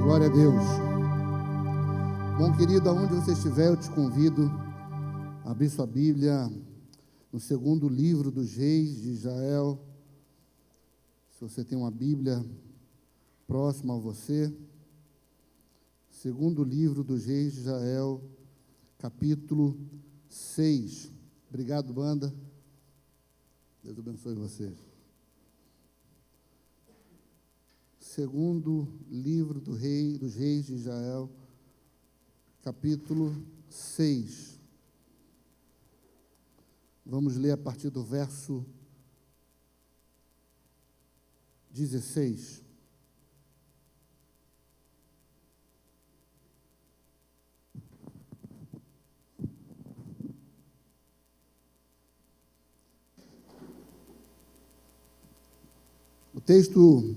Glória a Deus. Bom, querido, aonde você estiver, eu te convido a abrir sua Bíblia no segundo livro dos Reis de Israel. Se você tem uma Bíblia próxima a você, segundo livro dos Reis de Israel, capítulo 6. Obrigado, banda. Deus abençoe você. Segundo livro dos Reis de Israel, capítulo 6. Vamos ler a partir do verso 16. O texto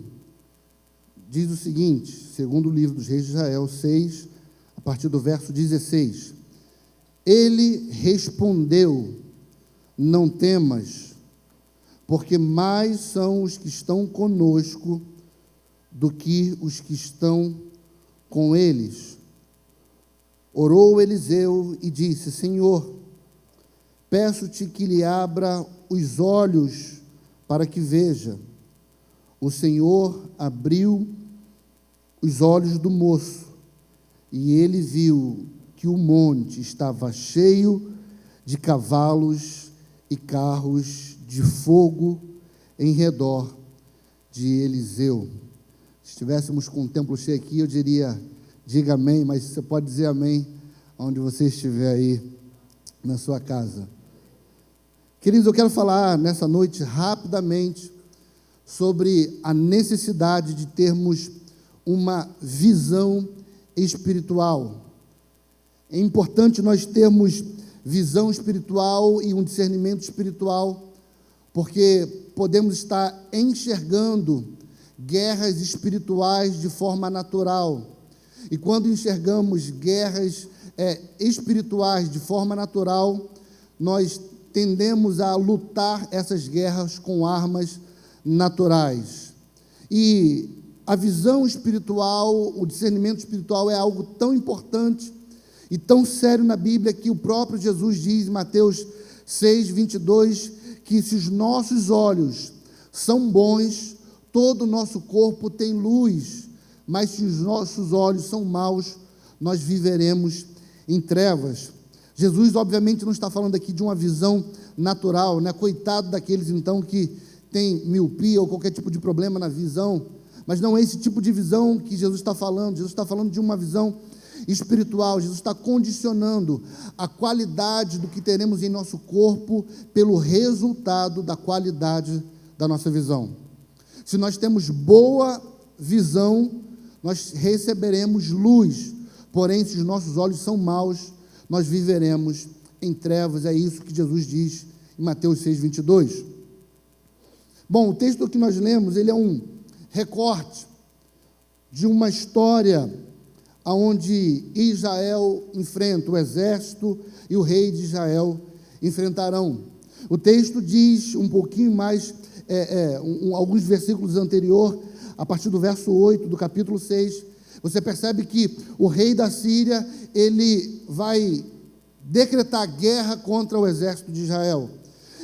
diz o seguinte, segundo o livro dos Reis de Israel 6, a partir do verso 16. Ele respondeu: não temas, porque mais são os que estão conosco do que os que estão com eles. Orou Eliseu e disse: Senhor, peço-te que lhe abra os olhos para que veja. O Senhor abriu os olhos do moço, e ele viu que o monte estava cheio de cavalos e carros de fogo em redor de Eliseu. Se estivéssemos com o templo cheio aqui, eu diria, diga amém, mas você pode dizer amém onde você estiver aí na sua casa. Queridos, eu quero falar nessa noite rapidamente sobre a necessidade de termos uma visão espiritual. É importante nós termos visão espiritual e um discernimento espiritual, porque podemos estar enxergando guerras espirituais de forma natural. E quando enxergamos guerras espirituais de forma natural, nós tendemos a lutar essas guerras com armas naturais. E a visão espiritual, o discernimento espiritual é algo tão importante e tão sério na Bíblia que o próprio Jesus diz em Mateus 6, 22, que se os nossos olhos são bons, todo o nosso corpo tem luz, mas se os nossos olhos são maus, nós viveremos em trevas. Jesus, obviamente, não está falando aqui de uma visão natural, né? Coitado daqueles, então, que tem miopia ou qualquer tipo de problema na visão, mas não é esse tipo de visão que Jesus está falando. Jesus está falando de uma visão espiritual. Jesus está condicionando a qualidade do que teremos em nosso corpo pelo resultado da qualidade da nossa visão. Se nós temos boa visão, nós receberemos luz. Porém, se os nossos olhos são maus, nós viveremos em trevas. É isso que Jesus diz em Mateus 6:22. Bom, o texto que nós lemos, ele é um recorte de uma história onde Israel enfrenta, o exército e o rei de Israel enfrentarão. O texto diz um pouquinho mais, alguns versículos anterior, a partir do verso 8 do capítulo 6, você percebe que o rei da Síria, ele vai decretar guerra contra o exército de Israel.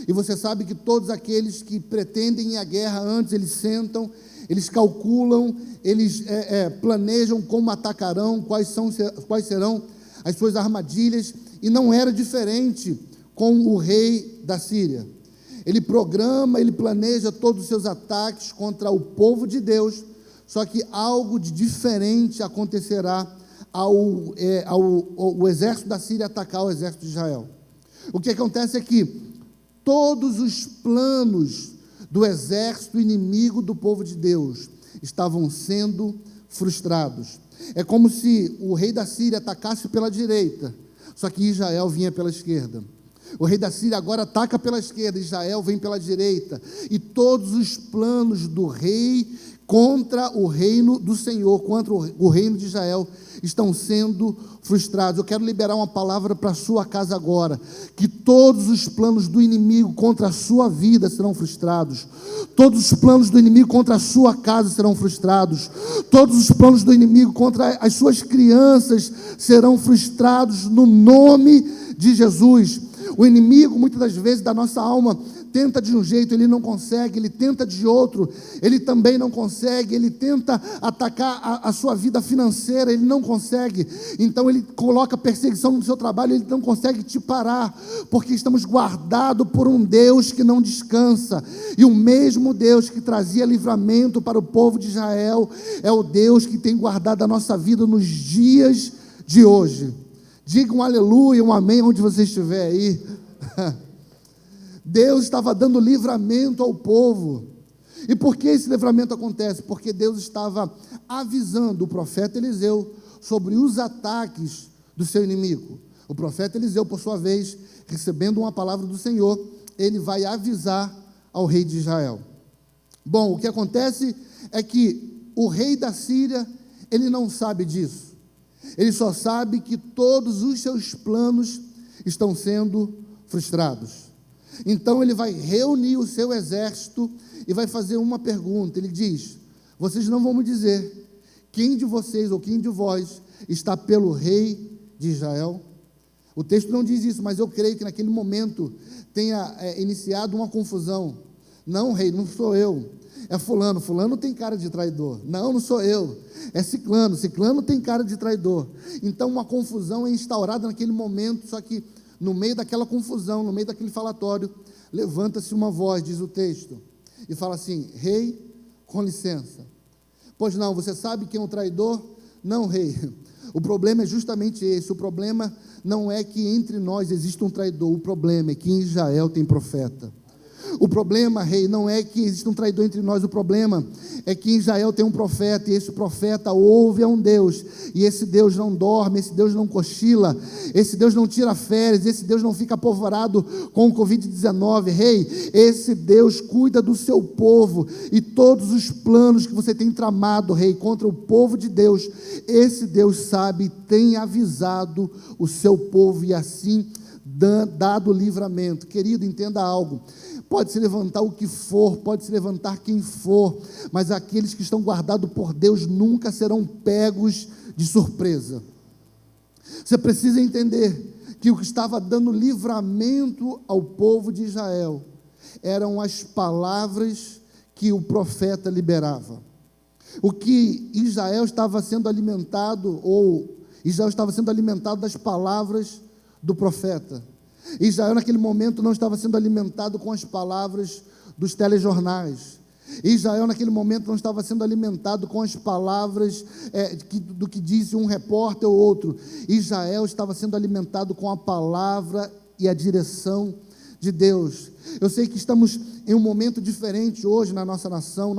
E você sabe que todos aqueles que pretendem ir à guerra antes, eles sentam, eles calculam, eles planejam como atacarão, quais serão as suas armadilhas, e não era diferente com o rei da Síria. Ele programa, ele planeja todos os seus ataques contra o povo de Deus, só que algo de diferente acontecerá ao exército da Síria atacar o exército de Israel. O que acontece é que todos os planos do exército inimigo do povo de Deus estavam sendo frustrados. É como se o rei da Síria atacasse pela direita, só que Israel vinha pela esquerda. O rei da Síria agora ataca pela esquerda, Israel vem pela direita, e todos os planos do rei contra o reino do Senhor, contra o reino de Israel, estão sendo frustrados. Eu quero liberar uma palavra para a sua casa agora, que todos os planos do inimigo contra a sua vida serão frustrados, todos os planos do inimigo contra a sua casa serão frustrados, todos os planos do inimigo contra as suas crianças serão frustrados no nome de Jesus. O inimigo, muitas das vezes, da nossa alma, tenta de um jeito, ele não consegue, ele tenta de outro, ele também não consegue, ele tenta atacar a sua vida financeira, ele não consegue, então ele coloca perseguição no seu trabalho, ele não consegue te parar, porque estamos guardados por um Deus que não descansa, e o mesmo Deus que trazia livramento para o povo de Israel, é o Deus que tem guardado a nossa vida nos dias de hoje. Diga um aleluia, um amém, onde você estiver aí. Deus estava dando livramento ao povo. E por que esse livramento acontece? Porque Deus estava avisando o profeta Eliseu sobre os ataques do seu inimigo. O profeta Eliseu, por sua vez, recebendo uma palavra do Senhor, ele vai avisar ao rei de Israel. Bom, o que acontece é que o rei da Síria, ele não sabe disso. Ele só sabe que todos os seus planos estão sendo frustrados. Então ele vai reunir o seu exército e vai fazer uma pergunta. Ele diz: vocês não vão me dizer quem de vocês ou quem de vós está pelo rei de Israel? O texto não diz isso, mas eu creio que naquele momento tenha iniciado uma confusão. Não, rei, não sou eu. É fulano, fulano tem cara de traidor. Não, não sou eu. É ciclano, ciclano tem cara de traidor. Então uma confusão é instaurada naquele momento, só que no meio daquela confusão, no meio daquele falatório, levanta-se uma voz, diz o texto, e fala assim: rei, com licença. Pois não, você sabe quem é o traidor? Não, rei. O problema é justamente esse. O problema não é que entre nós exista um traidor. O problema é que em Israel tem profeta. O problema, rei, não é que existe um traidor entre nós, o problema é que em Israel tem um profeta, e esse profeta ouve a um Deus, e esse Deus não dorme, esse Deus não cochila, esse Deus não tira férias, esse Deus não fica apavorado com o Covid-19, rei, esse Deus cuida do seu povo, e todos os planos que você tem tramado, rei, contra o povo de Deus, esse Deus sabe e tem avisado o seu povo, e assim dado livramento. Querido, entenda algo. Pode se levantar o que for, pode se levantar quem for, mas aqueles que estão guardados por Deus nunca serão pegos de surpresa. Você precisa entender que o que estava dando livramento ao povo de Israel eram as palavras que o profeta liberava. O que Israel estava sendo alimentado, das palavras do profeta. Israel naquele momento não estava sendo alimentado com as palavras dos telejornais. Israel naquele momento não estava sendo alimentado com as palavras do que disse um repórter ou outro. Israel estava sendo alimentado com a palavra e a direção de Deus. Eu sei que estamos em um momento diferente hoje na nossa nação,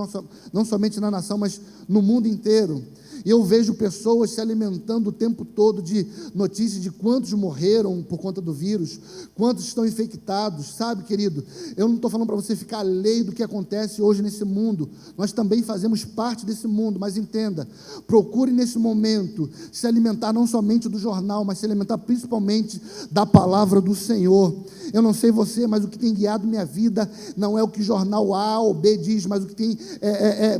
não somente na nação, mas no mundo inteiro. E eu vejo pessoas se alimentando o tempo todo de notícias de quantos morreram por conta do vírus, quantos estão infectados, sabe, querido? Eu não estou falando para você ficar alheio do que acontece hoje nesse mundo. Nós também fazemos parte desse mundo, mas entenda, procure nesse momento se alimentar não somente do jornal, mas se alimentar principalmente da palavra do Senhor. Eu não sei você, mas o que tem guiado minha vida não é o que jornal A ou B diz, mas o que tem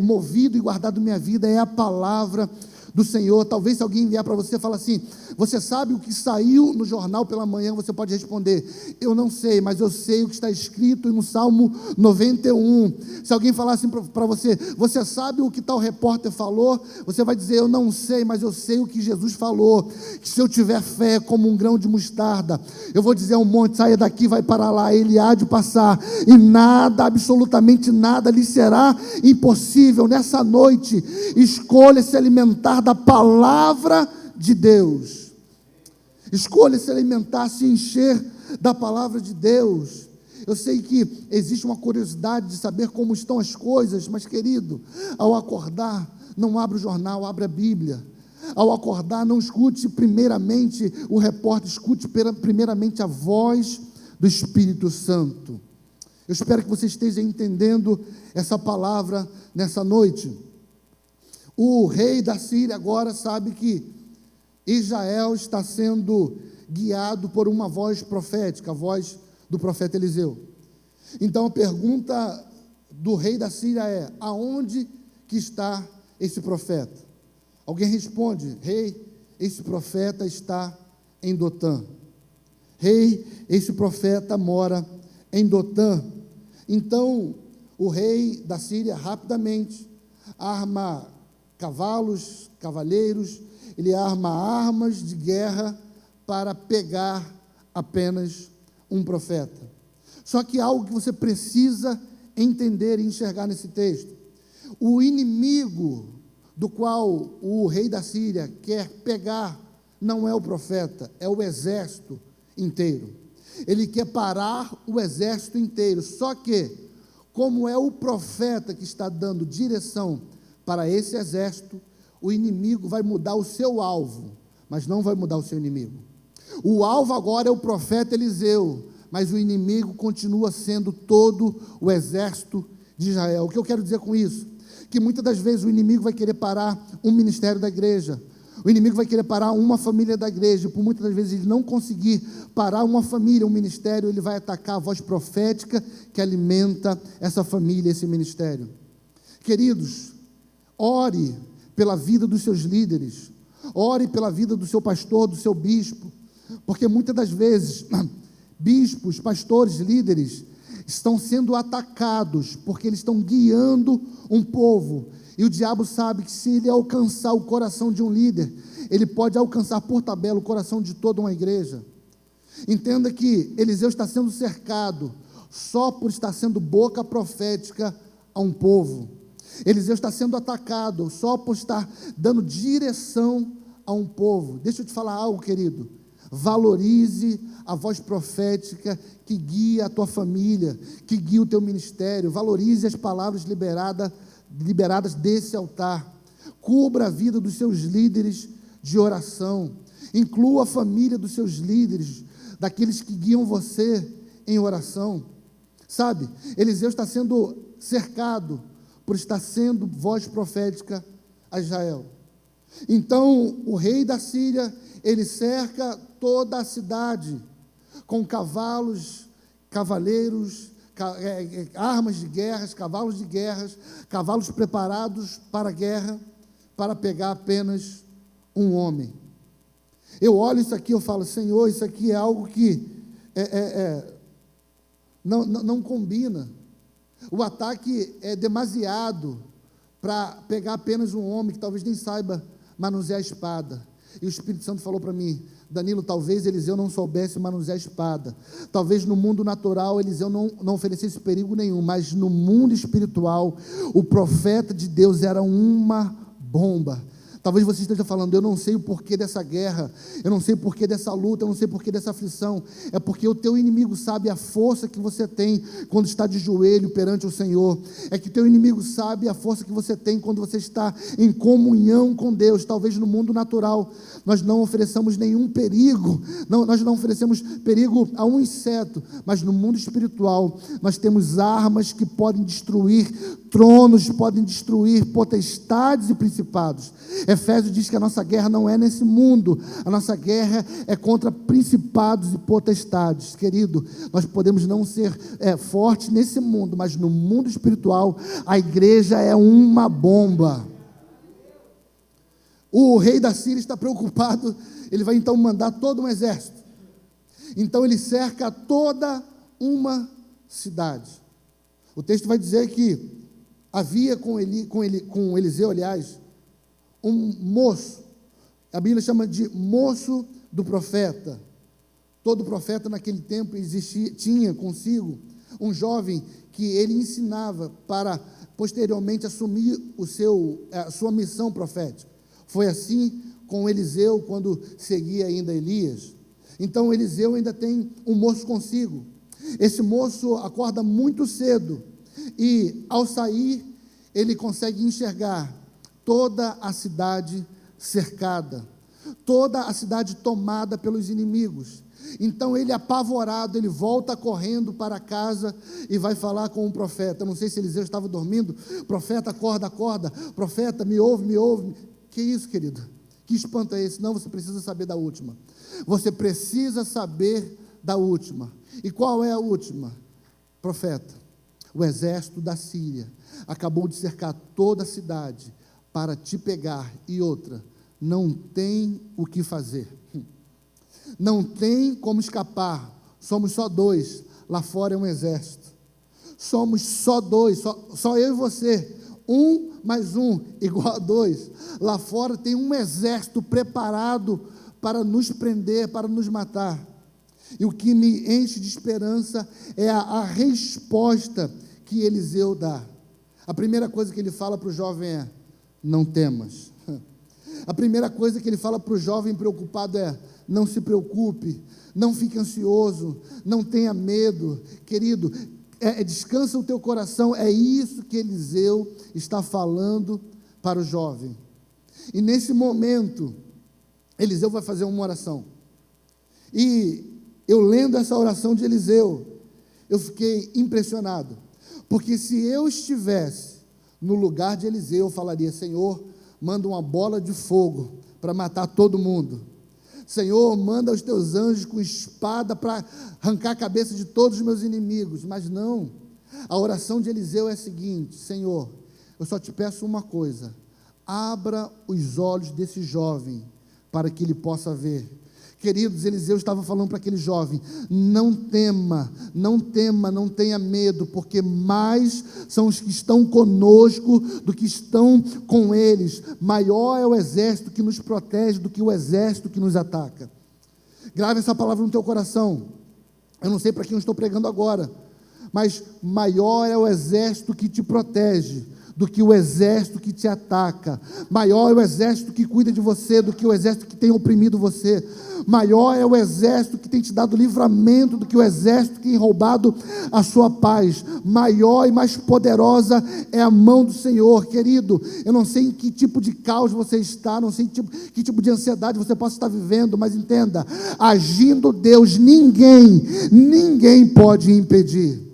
movido e guardado minha vida é a palavra do Senhor. Talvez se alguém vier para você e falar assim, você sabe o que saiu no jornal pela manhã, você pode responder, eu não sei, mas eu sei o que está escrito no Salmo 91. Se alguém falar assim para você, você sabe o que tal repórter falou, você vai dizer, eu não sei, mas eu sei o que Jesus falou, que se eu tiver fé como um grão de mostarda, eu vou dizer ao monte, saia daqui, vai para lá, ele há de passar, e nada, absolutamente nada lhe será impossível. Nessa noite, escolha se alimentar da palavra de Deus. Escolha se alimentar, se encher da palavra de Deus. Eu sei que existe uma curiosidade de saber como estão as coisas, mas, querido, ao acordar, não abra o jornal, abra a Bíblia. Ao acordar, não escute primeiramente o repórter, escute primeiramente a voz do Espírito Santo. Eu espero que você esteja entendendo essa palavra nessa noite. O rei da Síria agora sabe que Israel está sendo guiado por uma voz profética, a voz do profeta Eliseu. Então a pergunta do rei da Síria é, aonde que está esse profeta? Alguém responde, rei, esse profeta está em Dotã. Rei, esse profeta mora em Dotã. Então o rei da Síria rapidamente arma cavalos, cavaleiros, ele arma armas de guerra para pegar apenas um profeta. Só que algo que você precisa entender e enxergar nesse texto, o inimigo do qual o rei da Síria quer pegar não é o profeta, é o exército inteiro. Ele quer parar o exército inteiro, só que, como é o profeta que está dando direção para esse exército, o inimigo vai mudar o seu alvo, mas não vai mudar o seu inimigo. O alvo agora é o profeta Eliseu, mas o inimigo continua sendo todo o exército de Israel. O que eu quero dizer com isso? Que muitas das vezes o inimigo vai querer parar um ministério da igreja, o inimigo vai querer parar uma família da igreja, por muitas das vezes ele não conseguir parar uma família, um ministério, ele vai atacar a voz profética que alimenta essa família, esse ministério. Queridos, ore pela vida dos seus líderes, ore pela vida do seu pastor, do seu bispo, porque muitas das vezes, bispos, pastores, líderes, estão sendo atacados, porque eles estão guiando um povo, e o diabo sabe que se ele alcançar o coração de um líder, ele pode alcançar por tabela o coração de toda uma igreja. Entenda que Eliseu está sendo cercado, só por estar sendo boca profética a um povo. Eliseu está sendo atacado só por estar dando direção a um povo. Deixa eu te falar algo, querido. Valorize a voz profética que guia a tua família, que guia o teu ministério. Valorize as palavras liberadas desse altar. Cubra a vida dos seus líderes de oração. Inclua a família dos seus líderes, daqueles que guiam você em oração. Sabe, Eliseu está sendo cercado por estar sendo voz profética a Israel. Então, o rei da Síria, ele cerca toda a cidade com cavalos, cavaleiros, armas de guerra, cavalos preparados para a guerra, para pegar apenas um homem. Eu olho isso aqui, eu falo, Senhor, isso aqui é algo que não combina. O ataque é demasiado para pegar apenas um homem que talvez nem saiba manusear a espada. E o Espírito Santo falou para mim, Danilo, talvez Eliseu não soubesse manusear a espada. Talvez no mundo natural Eliseu não oferecesse perigo nenhum, mas no mundo espiritual, o profeta de Deus era uma bomba. Talvez você esteja falando, eu não sei o porquê dessa guerra, eu não sei o porquê dessa luta, eu não sei o porquê dessa aflição. É porque o teu inimigo sabe a força que você tem quando está de joelho perante o Senhor. É que o teu inimigo sabe a força que você tem quando você está em comunhão com Deus. Talvez no mundo natural nós não ofereçamos nenhum perigo, nós não oferecemos perigo a um inseto, mas no mundo espiritual nós temos armas que podem destruir tronos, podem destruir potestades e principados. Efésios diz que a nossa guerra não é nesse mundo, a nossa guerra é contra principados e potestades. Querido, nós podemos não ser fortes nesse mundo, mas no mundo espiritual a igreja é uma bomba. O rei da Síria está preocupado, ele vai então mandar todo um exército. Então ele cerca toda uma cidade. O texto vai dizer que havia com Eliseu, aliás, um moço, a Bíblia chama de moço do profeta. Todo profeta naquele tempo tinha consigo um jovem que ele ensinava para posteriormente assumir a sua missão profética. Foi assim com Eliseu quando seguia ainda Elias. Então Eliseu ainda tem um moço consigo. Esse moço acorda muito cedo e ao sair ele consegue enxergar toda a cidade cercada, toda a cidade tomada pelos inimigos. Então ele, apavorado, ele volta correndo para casa e vai falar com o profeta. Eu não sei se Eliseu estava dormindo. Profeta, acorda, profeta, me ouve. Que isso, querido? Que espanto é esse? Não, você precisa saber da última. Você precisa saber da última. E qual é a última? Profeta, o exército da Síria acabou de cercar toda a cidade para te pegar. E outra, não tem o que fazer. Não tem como escapar. Somos só 2. Lá fora é um exército. Somos só 2, só eu e você. 1 mais 1 igual a 2. Lá fora tem um exército preparado para nos prender, para nos matar. E o que me enche de esperança é a resposta que Eliseu dá. A primeira coisa que ele fala para o jovem é: não temas. A primeira coisa que ele fala para o jovem preocupado é: não se preocupe, não fique ansioso, não tenha medo. Querido, descansa o teu coração. É isso que Eliseu está falando para o jovem. E nesse momento, Eliseu vai fazer uma oração. E eu lendo essa oração de Eliseu, eu fiquei impressionado. Porque se eu estivesse no lugar de Eliseu, eu falaria: Senhor, manda uma bola de fogo para matar todo mundo. Senhor, manda os teus anjos com espada para arrancar a cabeça de todos os meus inimigos. Mas não, a oração de Eliseu é a seguinte: Senhor, eu só te peço uma coisa: abra os olhos desse jovem para que ele possa ver. Queridos, Eliseu estava falando para aquele jovem: não tema, não tenha medo, porque mais são os que estão conosco do que estão com eles. Maior é o exército que nos protege do que o exército que nos ataca. Grave essa palavra no teu coração. Eu não sei para quem eu estou pregando agora, mas maior é o exército que te protege do que o exército que te ataca. Maior é o exército que cuida de você do que o exército que tem oprimido você. Maior é o exército que tem te dado livramento do que o exército que tem roubado a sua paz. Maior e mais poderosa é a mão do Senhor. Querido, eu não sei em que tipo de caos você está, não sei que tipo de ansiedade você possa estar vivendo, mas entenda, agindo Deus, ninguém pode impedir.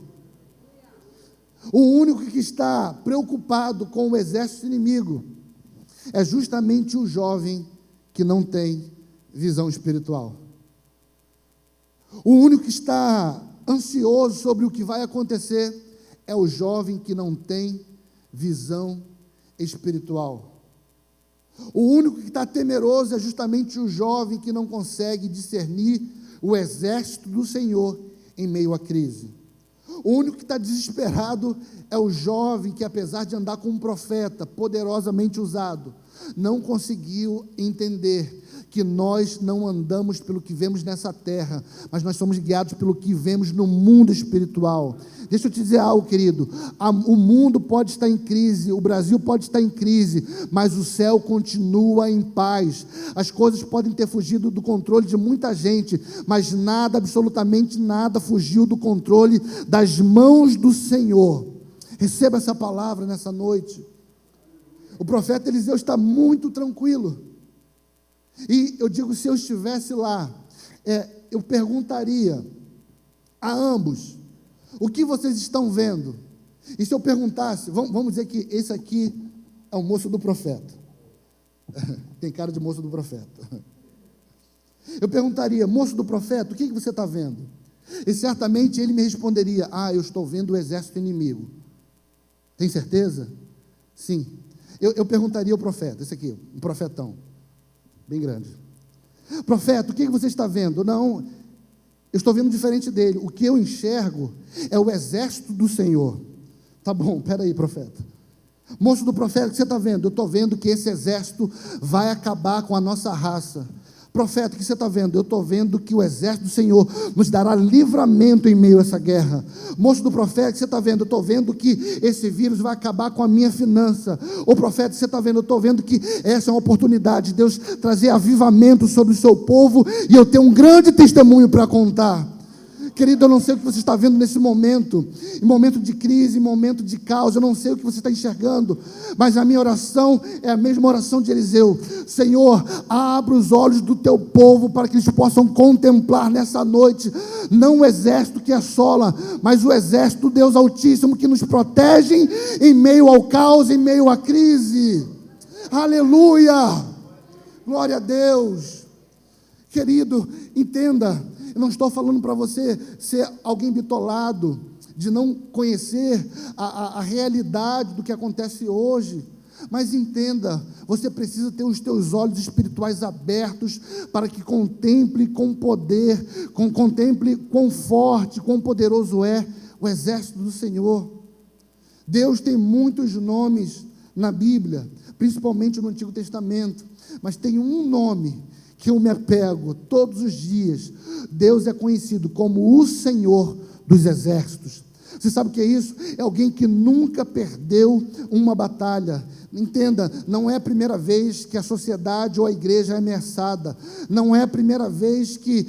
O único que está preocupado com o exército inimigo é justamente o jovem que não tem visão espiritual. O único que está ansioso sobre o que vai acontecer é o jovem que não tem visão espiritual. O único que está temeroso é justamente o jovem que não consegue discernir o exército do Senhor em meio à crise. O único que está desesperado é o jovem que, apesar de andar com um profeta poderosamente usado, não conseguiu entender que nós não andamos pelo que vemos nessa terra, mas nós somos guiados pelo que vemos no mundo espiritual. Deixa eu te dizer algo, querido, o mundo pode estar em crise, o Brasil pode estar em crise, mas o céu continua em paz. As coisas podem ter fugido do controle de muita gente, mas nada, absolutamente nada, fugiu do controle das mãos do Senhor. Receba essa palavra nessa noite. O profeta Eliseu está muito tranquilo, e eu digo, se eu estivesse lá, eu perguntaria a ambos: o que vocês estão vendo? E se eu perguntasse, vamos dizer que esse aqui é o moço do profeta, tem cara de moço do profeta, eu perguntaria: moço do profeta, o que você está vendo? E certamente ele me responderia: eu estou vendo o exército inimigo. Tem certeza? Sim. Eu perguntaria ao profeta, esse aqui, um profetão, bem grande: profeta, o que você está vendo? Não, eu estou vendo diferente dele. O que eu enxergo é o exército do Senhor. Tá bom, peraí, profeta. Moço do profeta, o que você está vendo? Eu estou vendo que esse exército vai acabar com a nossa raça. Profeta, o que você está vendo? Eu estou vendo que o exército do Senhor nos dará livramento em meio a essa guerra. Moço do profeta, o que você está vendo? Eu estou vendo que esse vírus vai acabar com a minha finança. Ô profeta, o que você está vendo? Eu estou vendo que essa é uma oportunidade de Deus trazer avivamento sobre o seu povo, e eu tenho um grande testemunho para contar. Querido, eu não sei o que você está vendo nesse momento, em momento de crise, em momento de caos, eu não sei o que você está enxergando, mas a minha oração é a mesma oração de Eliseu: Senhor, abra os olhos do teu povo para que eles possam contemplar nessa noite, não o exército que assola, mas o exército do Deus Altíssimo que nos protege em meio ao caos, em meio à crise. Aleluia, glória a Deus. Querido, entenda, eu não estou falando para você ser alguém bitolado, de não conhecer a realidade do que acontece hoje, mas entenda, você precisa ter os teus olhos espirituais abertos para que contemple com poder, contemple quão forte, quão poderoso é o exército do Senhor. Deus tem muitos nomes na Bíblia, principalmente no Antigo Testamento, mas tem um nome que eu me apego todos os dias. Deus é conhecido como o Senhor dos exércitos. Você sabe o que é isso? É alguém que nunca perdeu uma batalha. Entenda, não é a primeira vez que a sociedade ou a igreja é ameaçada, não é a primeira vez que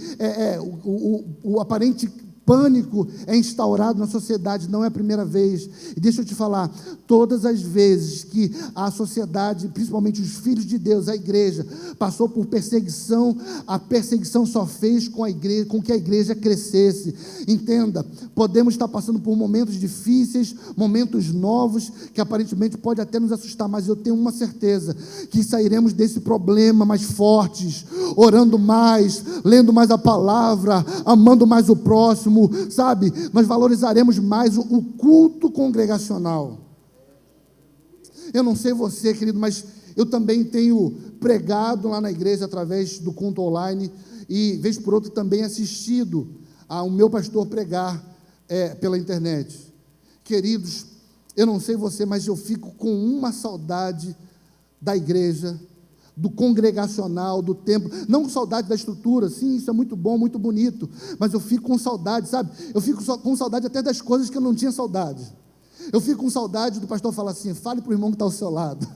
o aparente pânico é instaurado na sociedade, não é a primeira vez. E deixa eu te falar, todas as vezes que a sociedade, principalmente os filhos de Deus, a igreja, passou por perseguição, a perseguição só fez com que a igreja crescesse. Entenda, podemos estar passando por momentos difíceis, momentos novos, que aparentemente pode até nos assustar, mas eu tenho uma certeza, que sairemos desse problema mais fortes, orando mais, lendo mais a palavra, amando mais o próximo, sabe? Nós valorizaremos mais o culto congregacional. Eu não sei você, querido, mas eu também tenho pregado lá na igreja através do culto online, e vez por outra também assistido ao meu pastor pregar pela internet. Queridos, eu não sei você, mas eu fico com uma saudade da igreja, do congregacional, do templo, não com saudade da estrutura, sim, isso é muito bom, muito bonito, mas eu fico com saudade, sabe? Eu fico com saudade até das coisas que eu não tinha saudade. Eu fico com saudade do pastor falar assim: fale para o irmão que está ao seu lado.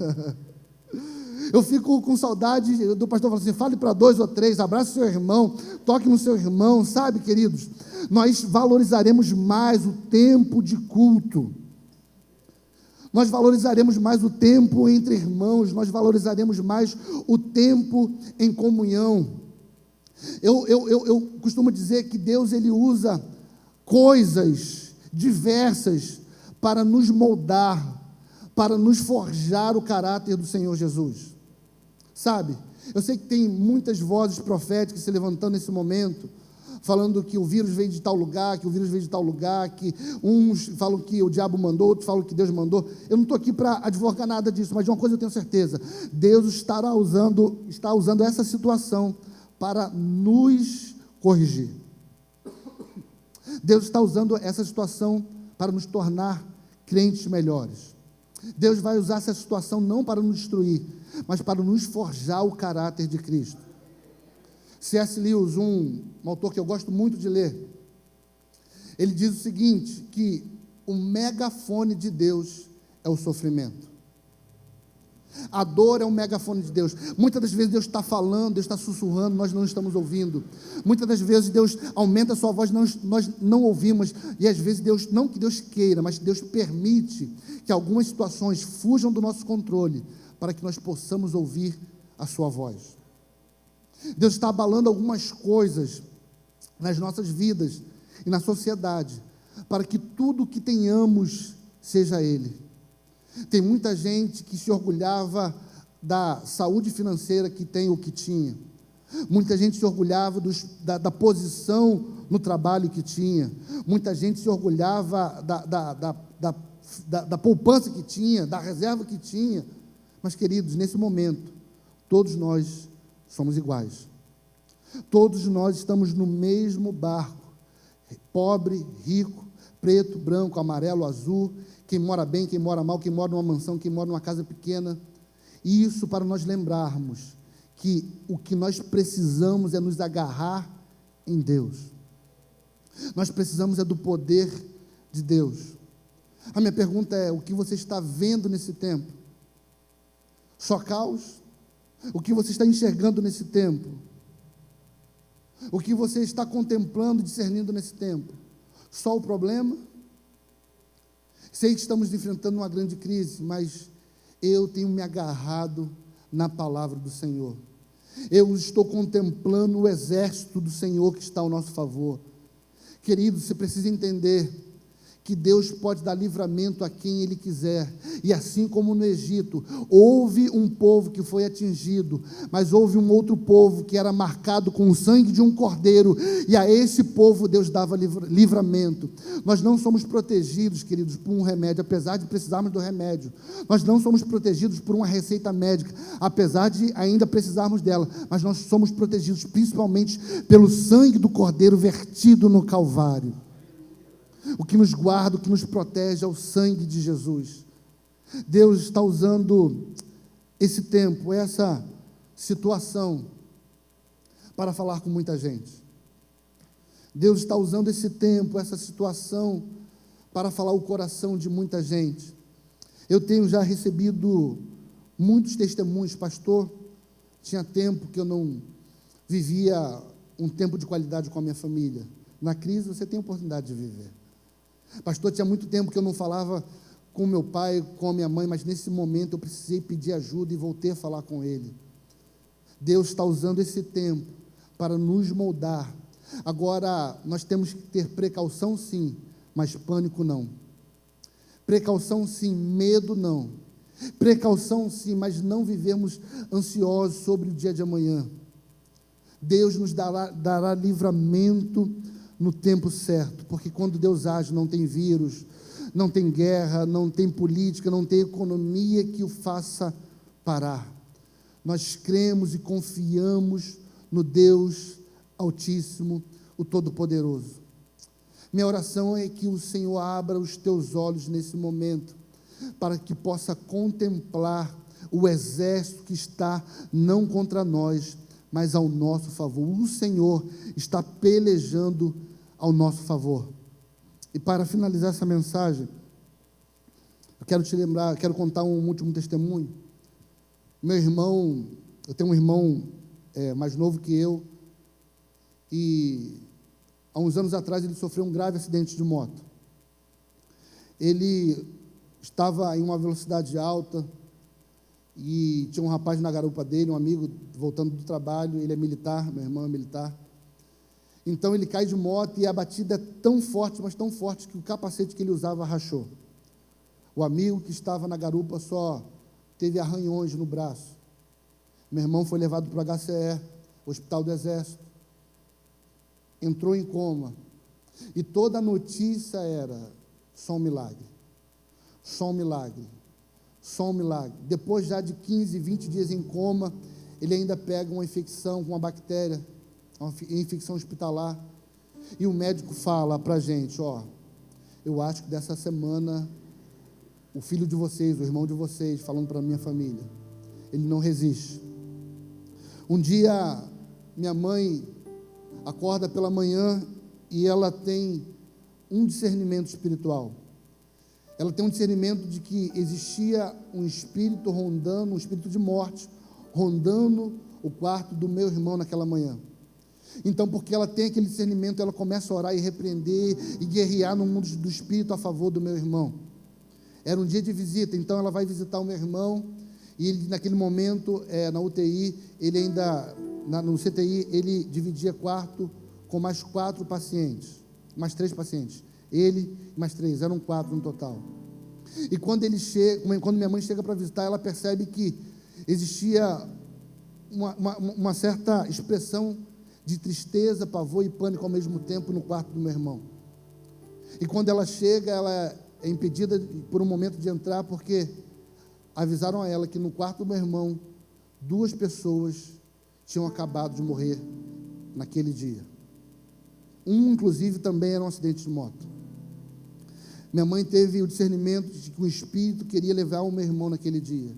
Eu fico com saudade do pastor falar assim: fale para 2 ou 3, abrace o seu irmão, toque no seu irmão, sabe, queridos? Nós valorizaremos mais o tempo de culto. Nós valorizaremos mais o tempo entre irmãos, nós valorizaremos mais o tempo em comunhão. Eu costumo dizer que Deus, Ele usa coisas diversas para nos moldar, para nos forjar o caráter do Senhor Jesus. Sabe, eu sei que tem muitas vozes proféticas se levantando nesse momento, falando que o vírus veio de tal lugar, que o vírus veio de tal lugar, que uns falam que o diabo mandou, outros falam que Deus mandou. Eu não estou aqui para advogar nada disso, mas de uma coisa eu tenho certeza: Deus está usando essa situação para nos corrigir. Deus está usando essa situação para nos tornar crentes melhores. Deus vai usar essa situação não para nos destruir, mas para nos forjar o caráter de Cristo. C.S. Lewis, um autor que eu gosto muito de ler, ele diz o seguinte, que o megafone de Deus é o sofrimento. A dor é um megafone de Deus. Muitas das vezes Deus está falando, Deus está sussurrando, nós não estamos ouvindo. Muitas das vezes Deus aumenta a sua voz, nós não ouvimos. E às vezes Deus, não que Deus queira, mas Deus permite que algumas situações fujam do nosso controle, para que nós possamos ouvir a sua voz. Deus está abalando algumas coisas nas nossas vidas e na sociedade, para que tudo o que tenhamos seja Ele. Tem muita gente que se orgulhava da saúde financeira que tem ou que tinha. Muita gente se orgulhava da posição no trabalho que tinha. Muita gente se orgulhava da poupança que tinha, da reserva que tinha. Mas, queridos, nesse momento, todos nós somos iguais. Todos nós estamos no mesmo barco. Pobre, rico, preto, branco, amarelo, azul, quem mora bem, quem mora mal, quem mora numa mansão, quem mora numa casa pequena. E isso para nós lembrarmos que o que nós precisamos é nos agarrar em Deus. Nós precisamos é do poder de Deus. A minha pergunta é, o que você está vendo nesse tempo? Só caos? O que você está enxergando nesse tempo? O que você está contemplando, discernindo nesse tempo? Só o problema? Sei que estamos enfrentando uma grande crise, mas eu tenho me agarrado na palavra do Senhor. Eu estou contemplando o exército do Senhor que está ao nosso favor. Querido, você precisa entender que Deus pode dar livramento a quem Ele quiser, e assim como no Egito, houve um povo que foi atingido, mas houve um outro povo que era marcado com o sangue de um cordeiro, e a esse povo Deus dava livramento. Nós não somos protegidos, queridos, por um remédio, apesar de precisarmos do remédio. Nós não somos protegidos por uma receita médica, apesar de ainda precisarmos dela, mas nós somos protegidos principalmente pelo sangue do cordeiro vertido no Calvário. O que nos guarda, o que nos protege é o sangue de Jesus. Deus está usando esse tempo, essa situação, para falar com muita gente. Deus está usando esse tempo, essa situação, para falar o coração de muita gente. Eu tenho já recebido muitos testemunhos, pastor. Tinha tempo que eu não vivia um tempo de qualidade com a minha família. Na crise você tem a oportunidade de viver. Pastor, tinha muito tempo que eu não falava com meu pai, com a minha mãe, mas nesse momento eu precisei pedir ajuda e voltei a falar com ele. Deus está usando esse tempo para nos moldar. Agora, nós temos que ter precaução sim, mas pânico não. Precaução sim, medo não. Precaução sim, mas não vivemos ansiosos sobre o dia de amanhã. Deus nos dará livramento no tempo certo, porque quando Deus age, não tem vírus, não tem guerra, não tem política, não tem economia que o faça parar. Nós cremos e confiamos no Deus Altíssimo, o Todo-Poderoso. Minha oração é que o Senhor abra os teus olhos nesse momento, para que possa contemplar o exército que está não contra nós, mas ao nosso favor. O Senhor está pelejando ao nosso favor. E para finalizar essa mensagem, eu quero te lembrar, quero contar um último testemunho. Meu irmão, eu tenho um irmão mais novo que eu, e há uns anos atrás ele sofreu um grave acidente de moto. Ele estava em uma velocidade alta, e tinha um rapaz na garupa dele, um amigo, voltando do trabalho. Ele é militar, meu irmão é militar. Então ele cai de moto e a batida é tão forte, mas tão forte, que o capacete que ele usava rachou. O amigo que estava na garupa só teve arranhões no braço. Meu irmão foi levado para o HCE, Hospital do Exército. Entrou em coma. E toda a notícia era só um milagre. Só um milagre. Só um milagre. Depois já de 15, 20 dias em coma, ele ainda pega uma infecção com uma bactéria, uma infecção hospitalar, e o médico fala para a gente, eu acho que dessa semana, o filho de vocês, o irmão de vocês, falando para a minha família, ele não resiste. Um dia, minha mãe acorda pela manhã e ela tem um discernimento espiritual. Ela tem um discernimento de que existia um espírito rondando, um espírito de morte, rondando o quarto do meu irmão naquela manhã. Então, porque ela tem aquele discernimento, ela começa a orar e repreender e guerrear no mundo do espírito a favor do meu irmão. Era um dia de visita, então ela vai visitar o meu irmão, e ele, naquele momento, na UTI, ele ainda, no CTI, ele dividia quarto com mais 4 pacientes, mais 3 pacientes. Ele e mais 3, eram 4 no total. E quando minha mãe chega para visitar, ela percebe que existia uma certa expressão de tristeza, pavor e pânico ao mesmo tempo no quarto do meu irmão. E quando ela chega, ela é impedida por um momento de entrar, porque avisaram a ela que no quarto do meu irmão 2 pessoas tinham acabado de morrer naquele dia. Um, inclusive, também era um acidente de moto. Minha mãe teve o discernimento de que o Espírito queria levar o meu irmão naquele dia.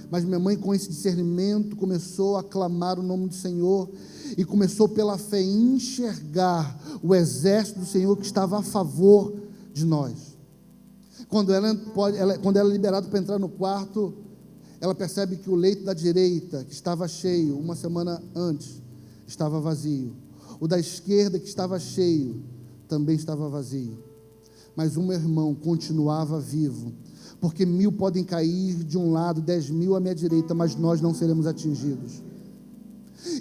Mas minha mãe, com esse discernimento, começou a clamar o nome do Senhor e começou pela fé enxergar o exército do Senhor que estava a favor de nós. Quando ela é liberada para entrar no quarto, ela percebe que o leito da direita, que estava cheio uma semana antes, estava vazio. O da esquerda, que estava cheio, também estava vazio. Mas o meu irmão continuava vivo, porque 1000 podem cair de um lado, 10.000 à minha direita, mas nós não seremos atingidos.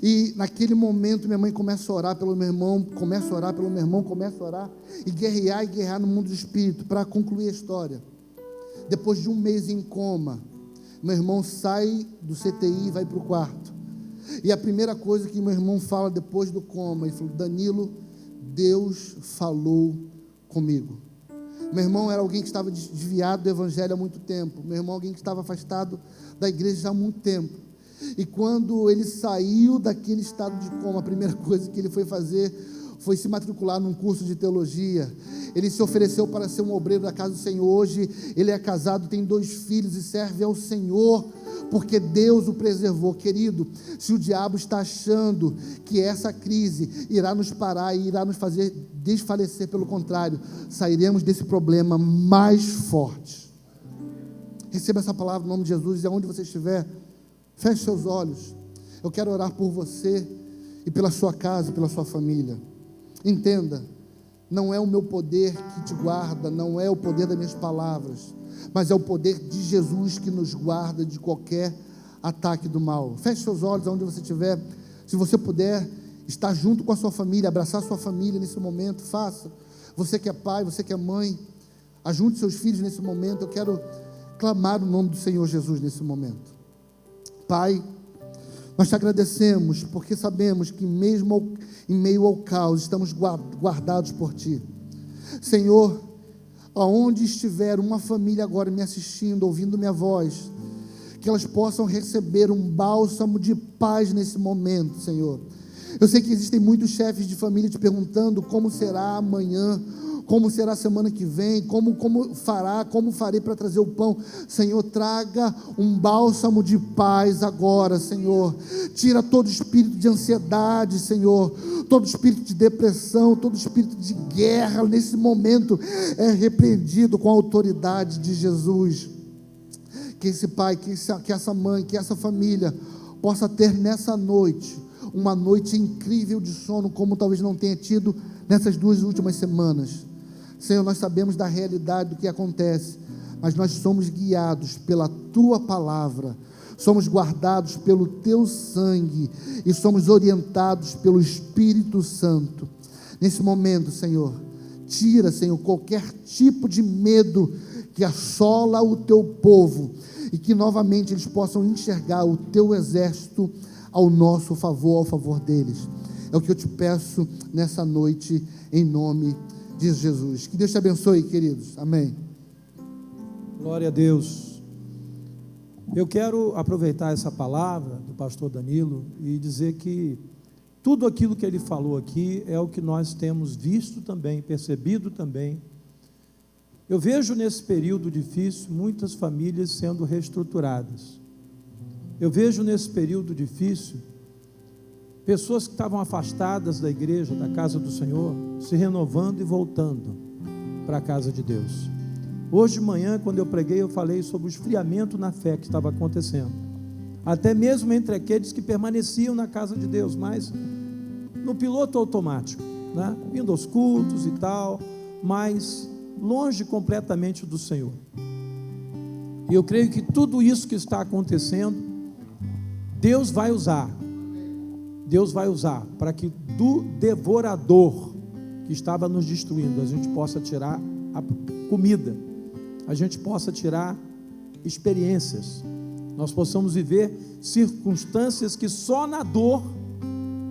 E naquele momento minha mãe começa a orar pelo meu irmão, começa a orar e guerrear no mundo do espírito. Para concluir a história, depois de um mês em coma, meu irmão sai do CTI e vai para o quarto. E a primeira coisa que meu irmão fala depois do coma, ele falou: Danilo, Deus falou comigo. Meu irmão era alguém que estava desviado do evangelho há muito tempo. Meu irmão é alguém que estava afastado da igreja há muito tempo. E quando ele saiu daquele estado de coma, a primeira coisa que ele foi fazer foi se matricular num curso de teologia. Ele se ofereceu para ser um obreiro da casa do Senhor. Hoje ele é casado, tem 2 filhos e serve ao Senhor, porque Deus o preservou. Querido, se o diabo está achando que essa crise irá nos parar e irá nos fazer desfalecer, pelo contrário, sairemos desse problema mais forte. Receba essa palavra no nome de Jesus, e aonde você estiver, feche seus olhos. Eu quero orar por você e pela sua casa, pela sua família. Entenda, não é o meu poder que te guarda, não é o poder das minhas palavras, mas é o poder de Jesus que nos guarda de qualquer ataque do mal. Feche seus olhos aonde você estiver. Se você puder estar junto com a sua família, abraçar a sua família nesse momento, faça. Você que é pai, você que é mãe, ajunte seus filhos nesse momento. Eu quero clamar o nome do Senhor Jesus nesse momento. Pai, nós te agradecemos, porque sabemos que mesmo em meio ao caos, estamos guardados por Ti. Senhor, aonde estiver uma família agora me assistindo, ouvindo minha voz, que elas possam receber um bálsamo de paz nesse momento, Senhor. Eu sei que existem muitos chefes de família te perguntando como será amanhã, como será a semana que vem, como farei para trazer o pão. Senhor, traga um bálsamo de paz agora, Senhor. Tira todo espírito de ansiedade, Senhor, todo espírito de depressão, todo espírito de guerra, nesse momento, é repreendido com a autoridade de Jesus. Que esse pai, que essa mãe, que essa família possa ter nessa noite, uma noite incrível de sono, como talvez não tenha tido nessas 2 últimas semanas. Senhor, nós sabemos da realidade do que acontece, mas nós somos guiados pela Tua palavra, somos guardados pelo Teu sangue e somos orientados pelo Espírito Santo. Nesse momento, Senhor, tira, Senhor, qualquer tipo de medo que assola o Teu povo, e que novamente eles possam enxergar o Teu exército ao nosso favor, ao favor deles. É o que eu te peço nessa noite, em nome de Jesus. Que Deus te abençoe, queridos. Amém. Glória a Deus. Eu quero aproveitar essa palavra do pastor Danilo e dizer que tudo aquilo que ele falou aqui é o que nós temos visto também, percebido também. Eu vejo nesse período difícil muitas famílias sendo reestruturadas. Eu vejo nesse período difícil Pessoas que estavam afastadas da igreja, da casa do Senhor, se renovando e voltando para a casa de Deus. Hoje de manhã, quando eu preguei, eu falei sobre o esfriamento na fé que estava acontecendo, até mesmo entre aqueles que permaneciam na casa de Deus, mas no piloto automático, né? Vindo aos cultos e tal, mas longe completamente do Senhor. E eu creio que tudo isso que está acontecendo, Deus vai usar para que do devorador que estava nos destruindo, a gente possa tirar a comida, a gente possa tirar experiências, nós possamos viver circunstâncias que só na dor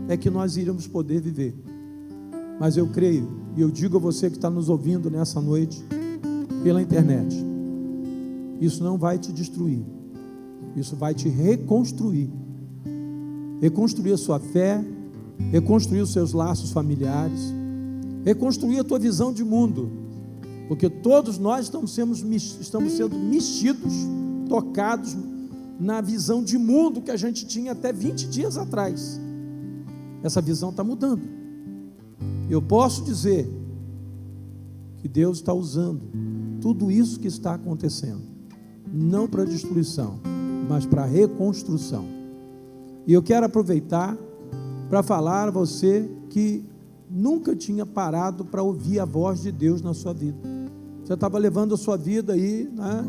é que nós iremos poder viver. Mas eu creio, e eu digo a você que está nos ouvindo nessa noite, pela internet, isso não vai te destruir, isso vai te reconstruir a sua fé, reconstruir os seus laços familiares, reconstruir a tua visão de mundo, porque todos nós estamos sendo mexidos, tocados na visão de mundo que a gente tinha até 20 dias atrás. Essa visão está mudando. Eu posso dizer que Deus está usando tudo isso que está acontecendo, não para destruição, mas para reconstrução. E eu quero aproveitar para falar a você que nunca tinha parado para ouvir a voz de Deus na sua vida. Você estava levando a sua vida aí, né?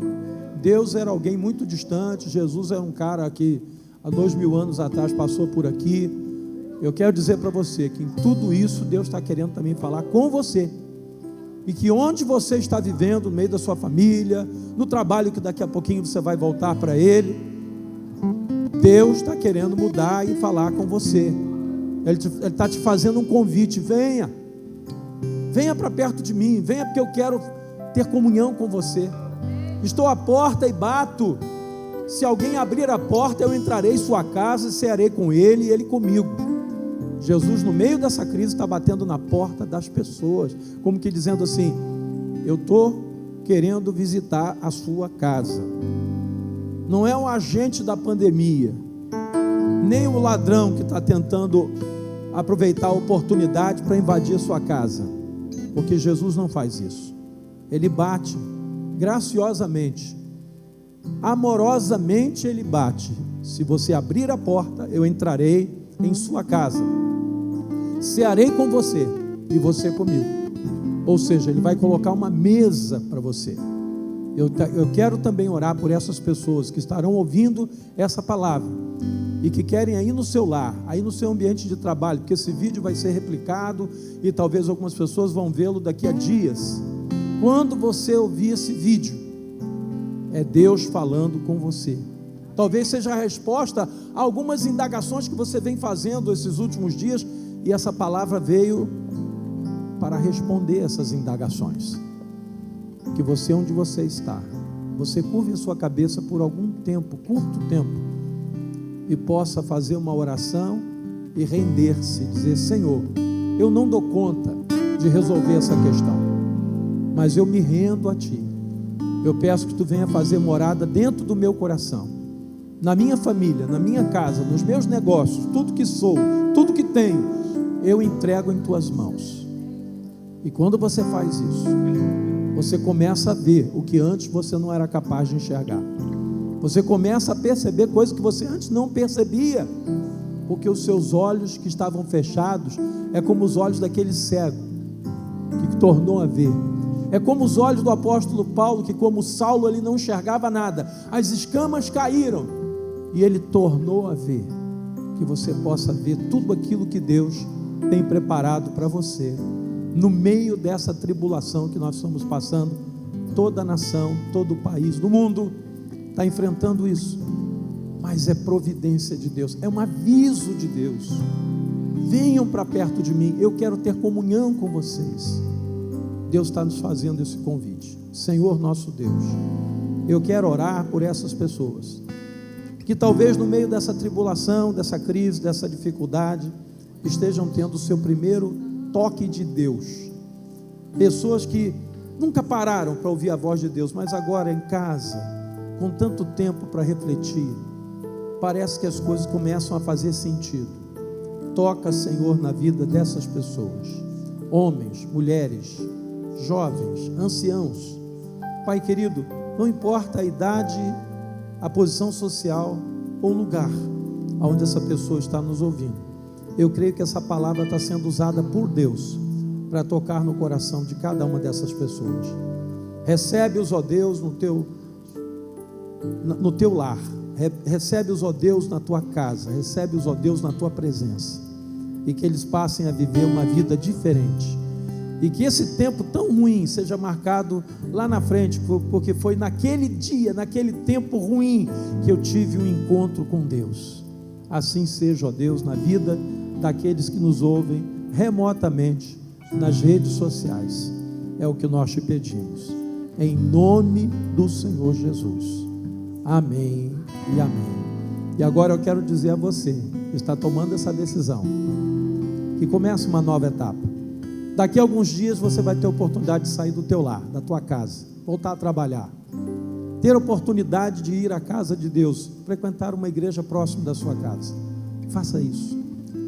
Deus era alguém muito distante, Jesus era um cara que há 2000 anos atrás passou por aqui. Eu quero dizer para você que em tudo isso Deus está querendo também falar com você, e que onde você está vivendo, no meio da sua família, no trabalho que daqui a pouquinho você vai voltar para Ele, Deus está querendo mudar e falar com você. Ele está te fazendo um convite: venha para perto de mim, venha, porque eu quero ter comunhão com você. Estou à porta e bato. Se alguém abrir a porta, eu entrarei em sua casa e cearei com ele e ele comigo. Jesus, no meio dessa crise, está batendo na porta das pessoas, como que dizendo assim: eu estou querendo visitar a sua casa. Não é um agente da pandemia, nem o ladrão que está tentando aproveitar a oportunidade para invadir a sua casa, porque Jesus não faz isso. Ele bate graciosamente, amorosamente Ele bate. Se você abrir a porta, eu entrarei em sua casa, cearei com você e você comigo. Ou seja, Ele vai colocar uma mesa para você. Eu quero também orar por essas pessoas que estarão ouvindo essa palavra e que querem aí no seu lar, aí no seu ambiente de trabalho, porque esse vídeo vai ser replicado e talvez algumas pessoas vão vê-lo daqui a dias. Quando você ouvir esse vídeo, é Deus falando com você. Talvez seja a resposta a algumas indagações que você vem fazendo esses últimos dias, e essa palavra veio para responder essas indagações. Que você, onde você está, você curve a sua cabeça por algum tempo, curto tempo, e possa fazer uma oração e render-se, dizer: Senhor, eu não dou conta de resolver essa questão, mas eu me rendo a Ti. Eu peço que Tu venha fazer morada dentro do meu coração, na minha família, na minha casa, nos meus negócios, tudo que sou, tudo que tenho, eu entrego em Tuas mãos. E quando você faz isso, você começa a ver o que antes você não era capaz de enxergar. Você começa a perceber coisas que você antes não percebia, porque os seus olhos que estavam fechados é como os olhos daquele cego que tornou a ver. É como os olhos do apóstolo Paulo, que como Saulo ele não enxergava nada, as escamas caíram e ele tornou a ver. Que você possa ver tudo aquilo que Deus tem preparado para você no meio dessa tribulação que nós estamos passando. Toda a nação, todo o país do mundo está enfrentando isso, mas é providência de Deus, é um aviso de Deus. Venham para perto de mim, eu quero ter comunhão com vocês. Deus está nos fazendo esse convite. Senhor nosso Deus, eu quero orar por essas pessoas que talvez no meio dessa tribulação, dessa crise, dessa dificuldade, estejam tendo o seu primeiro toque de Deus. Pessoas que nunca pararam para ouvir a voz de Deus, mas agora em casa, com tanto tempo para refletir, parece que as coisas começam a fazer sentido. Toca, Senhor, na vida dessas pessoas, homens, mulheres, jovens, anciãos. Pai querido, não importa a idade, a posição social ou lugar onde essa pessoa está nos ouvindo, eu creio que essa palavra está sendo usada por Deus para tocar no coração de cada uma dessas pessoas. Recebe-os, ó Deus, no teu lar, recebe-os, ó Deus, na tua casa, recebe-os, ó Deus, na tua presença, e que eles passem a viver uma vida diferente, e que esse tempo tão ruim seja marcado lá na frente, porque foi naquele dia, naquele tempo ruim, que eu tive um encontro com Deus. Assim seja, ó Deus, na vida daqueles que nos ouvem remotamente nas redes sociais. É o que nós te pedimos, em nome do Senhor Jesus. Amém e amém. E agora eu quero dizer a você que está tomando essa decisão, que começa uma nova etapa. Daqui a alguns dias você vai ter a oportunidade de sair do teu lar, da tua casa, voltar a trabalhar, ter a oportunidade de ir à casa de Deus, frequentar uma igreja próxima da sua casa. Faça isso.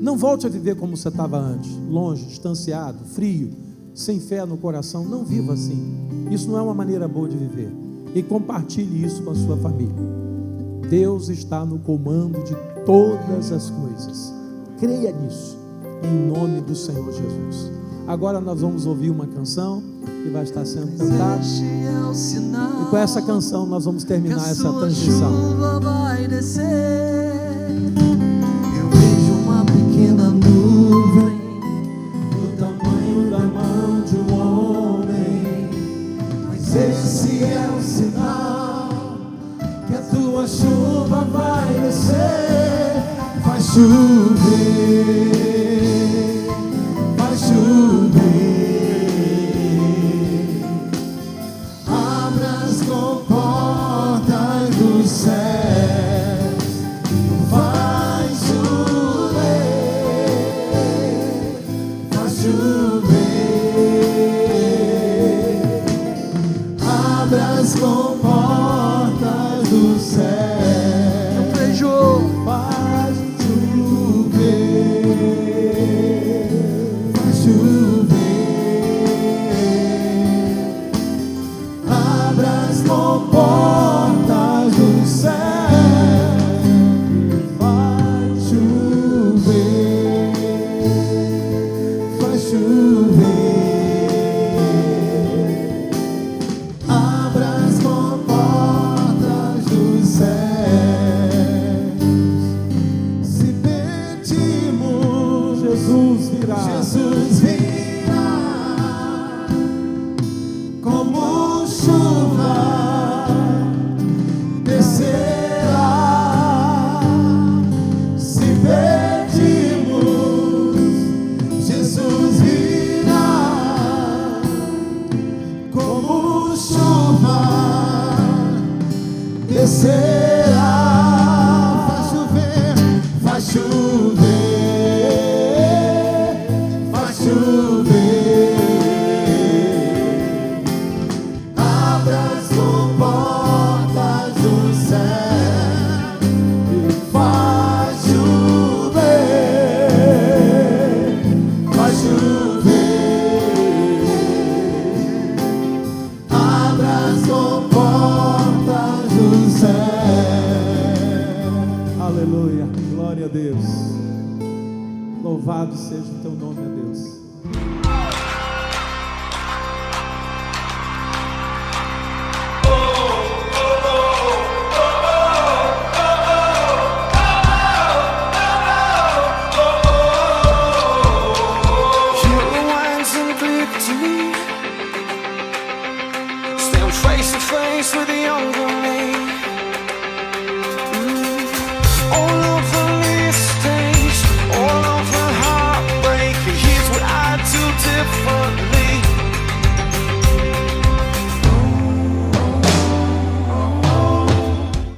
Não volte a viver como você estava antes, longe, distanciado, frio, sem fé no coração. Não viva assim. Isso não é uma maneira boa de viver. E compartilhe isso com a sua família. Deus está no comando de todas as coisas. Creia nisso, em nome do Senhor Jesus. Agora nós vamos ouvir uma canção que vai estar sendo cantada, e com essa canção nós vamos terminar essa transição. Eu vejo uma pequena nuvem do tamanho da mão de um homem, mas esse é um sinal que a tua chuva vai descer. Vai chover, vai chover. Abra as comportas dos céus, vai chover, vai chover. Abra as comportas dos céus, eu vejo, vai chover, vai chover. Abra as comportas dos céus, vai chover, vai chover. Abra as comportas dos céus. Se pedimos, Jesus virá. Jesus virá como chuva, descerá. Se pedimos, Jesus virá como chuva, descerá. Vai chover, vai chover, vai chover. Abra as comportas do céu, vai chover, vai chover. Abra as comportas do céu. Aleluia, glória a Deus. Louvado seja o teu nome, ó Deus. Your wines and victory, stand face to face with the younger me. Oh